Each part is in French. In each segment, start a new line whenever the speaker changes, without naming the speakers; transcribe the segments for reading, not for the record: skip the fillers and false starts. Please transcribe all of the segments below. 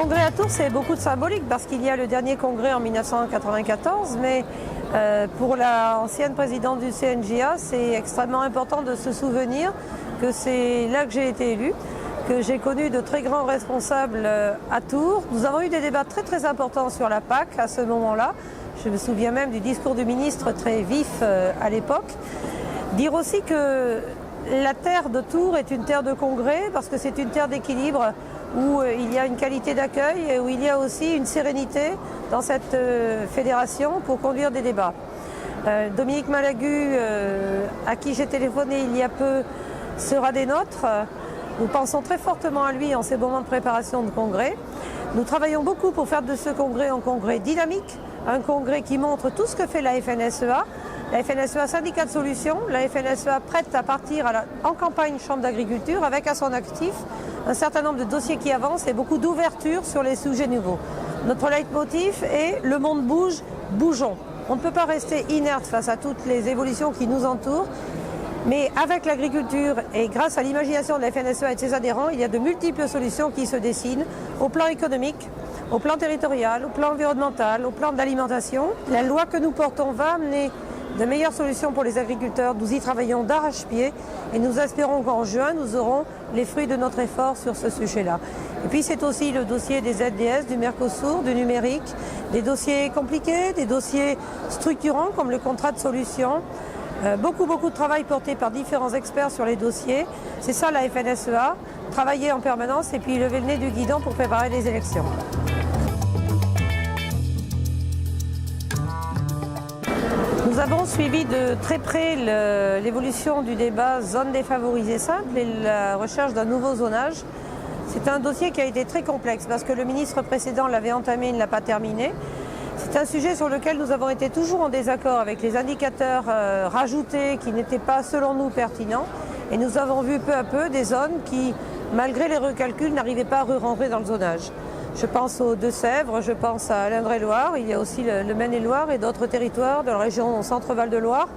congrès à Tours, c'est beaucoup de symbolique parce qu'il y a le dernier congrès en 1994, mais pour l'ancienne présidente du CNJA, c'est extrêmement important de se souvenir que c'est là que j'ai été élue, que j'ai connu de très grands responsables à Tours. Nous avons eu des débats très importants sur la PAC à ce moment-là. Je me souviens même du discours du ministre très vif à l'époque. Dire aussi que la terre de Tours est une terre de congrès parce que c'est une terre d'équilibre où il y a une qualité d'accueil et où il y a aussi une sérénité dans cette fédération pour conduire des débats. Dominique Malagu, à qui j'ai téléphoné il y a peu, sera des nôtres. Nous pensons très fortement à lui en ces moments de préparation de congrès. Nous travaillons beaucoup pour faire de ce congrès un congrès dynamique, un congrès qui montre tout ce que fait la FNSEA. La FNSEA, syndicat de solutions, la FNSEA prête à partir en campagne chambre d'agriculture avec à son actif un certain nombre de dossiers qui avancent et beaucoup d'ouverture sur les sujets nouveaux. Notre leitmotiv est « Le monde bouge, bougeons ». On ne peut pas rester inerte face à toutes les évolutions qui nous entourent, mais avec l'agriculture et grâce à l'imagination de la FNSEA et de ses adhérents, il y a de multiples solutions qui se dessinent au plan économique, au plan territorial, au plan environnemental, au plan d'alimentation. La loi que nous portons va amener de meilleures solutions pour les agriculteurs. Nous y travaillons d'arrache-pied et nous espérons qu'en juin, nous aurons les fruits de notre effort sur ce sujet-là. Et puis c'est aussi le dossier des ZDS, du Mercosur, du numérique, des dossiers compliqués, des dossiers structurants comme le contrat de solution. Beaucoup de travail porté par différents experts sur les dossiers. C'est ça la FNSEA, travailler en permanence et puis lever le nez du guidon pour préparer les élections. Nous avons suivi de très près l'évolution du débat zone défavorisée simple et la recherche d'un nouveau zonage. C'est un dossier qui a été très complexe parce que le ministre précédent l'avait entamé, il ne l'a pas terminé. C'est un sujet sur lequel nous avons été toujours en désaccord avec les indicateurs rajoutés qui n'étaient pas, selon nous, pertinents. Et nous avons vu peu à peu des zones qui, malgré les recalculs, n'arrivaient pas à rentrer dans le zonage. Je pense aux Deux-Sèvres, je pense à l'Indre-et-Loire, il y a aussi le Maine-et-Loire et d'autres territoires de la région Centre-Val de Loire.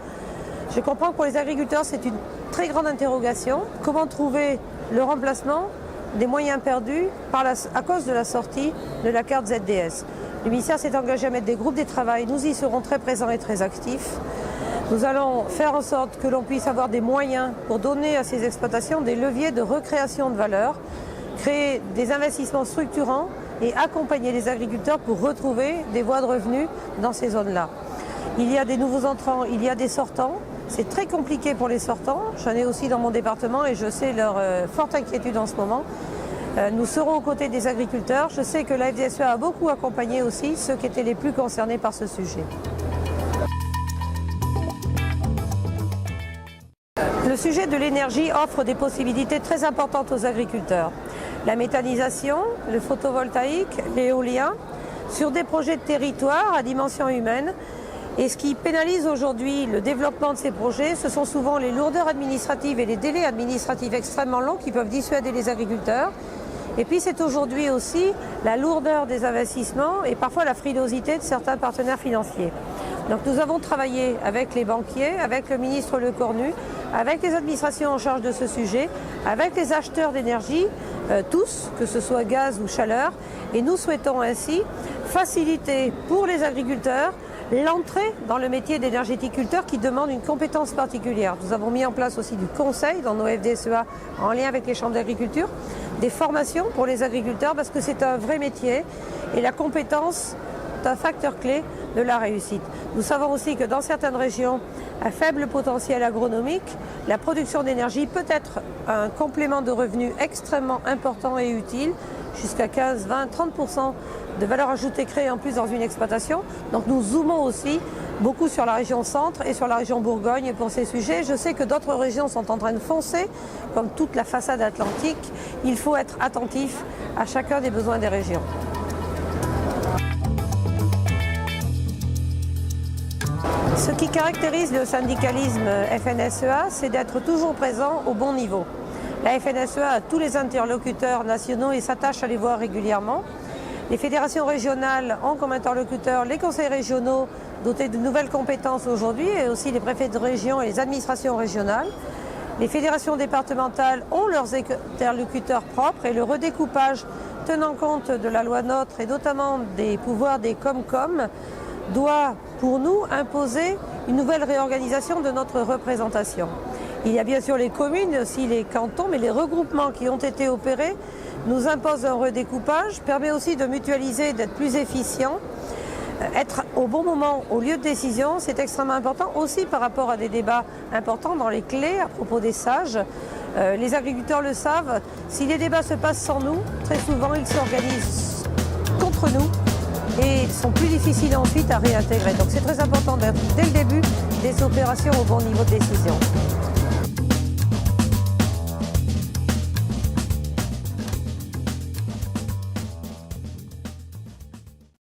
Je comprends que pour les agriculteurs, c'est une très grande interrogation. Comment trouver le remplacement des moyens perdus à cause de la sortie de la carte ZDS? Le ministère s'est engagé à mettre des groupes de travail. Nous y serons très présents et très actifs. Nous allons faire en sorte que l'on puisse avoir des moyens pour donner à ces exploitations des leviers de recréation de valeur, créer des investissements structurants et accompagner les agriculteurs pour retrouver des voies de revenus dans ces zones-là. Il y a des nouveaux entrants, il y a des sortants. C'est très compliqué pour les sortants. J'en ai aussi dans mon département et je sais leur forte inquiétude en ce moment. Nous serons aux côtés des agriculteurs. Je sais que la FDSEA a beaucoup accompagné aussi ceux qui étaient les plus concernés par ce sujet. Le sujet de l'énergie offre des possibilités très importantes aux agriculteurs. La méthanisation, le photovoltaïque, l'éolien, sur des projets de territoire à dimension humaine. Et ce qui pénalise aujourd'hui le développement de ces projets, ce sont souvent les lourdeurs administratives et les délais administratifs extrêmement longs qui peuvent dissuader les agriculteurs. Et puis c'est aujourd'hui aussi la lourdeur des investissements et parfois la frilosité de certains partenaires financiers. Donc nous avons travaillé avec les banquiers, avec le ministre Lecornu, avec les administrations en charge de ce sujet, avec les acheteurs d'énergie, tous, que ce soit gaz ou chaleur, et nous souhaitons ainsi faciliter pour les agriculteurs l'entrée dans le métier d'énergéticulteur qui demande une compétence particulière. Nous avons mis en place aussi du conseil dans nos FDSEA en lien avec les chambres d'agriculture, des formations pour les agriculteurs parce que c'est un vrai métier et la compétence est un facteur clé de la réussite. Nous savons aussi que dans certaines régions à faible potentiel agronomique, la production d'énergie peut être un complément de revenus extrêmement important et utile, jusqu'à 15, 20, 30% de valeur ajoutée créée en plus dans une exploitation. Donc nous zoomons aussi beaucoup sur la région centre et sur la région Bourgogne pour ces sujets. Je sais que d'autres régions sont en train de foncer, comme toute la façade atlantique. Il faut être attentif à chacun des besoins des régions. Ce qui caractérise le syndicalisme FNSEA, c'est d'être toujours présent au bon niveau. La FNSEA a tous les interlocuteurs nationaux et s'attache à les voir régulièrement. Les fédérations régionales ont comme interlocuteurs les conseils régionaux dotés de nouvelles compétences aujourd'hui et aussi les préfets de région et les administrations régionales. Les fédérations départementales ont leurs interlocuteurs propres et le redécoupage tenant compte de la loi NOTRe et notamment des pouvoirs des COMCOM, doit pour nous imposer une nouvelle réorganisation de notre représentation. Il y a bien sûr les communes, aussi les cantons, mais les regroupements qui ont été opérés nous imposent un redécoupage, permet aussi de mutualiser, d'être plus efficient. Être au bon moment, au lieu de décision, c'est extrêmement important aussi par rapport à des débats importants dans les clés à propos des sages. Les agriculteurs le savent, si les débats se passent sans nous, très souvent ils s'organisent contre nous et sont plus difficiles ensuite à réintégrer. Donc c'est très important d'être dès le début des opérations au bon niveau de décision.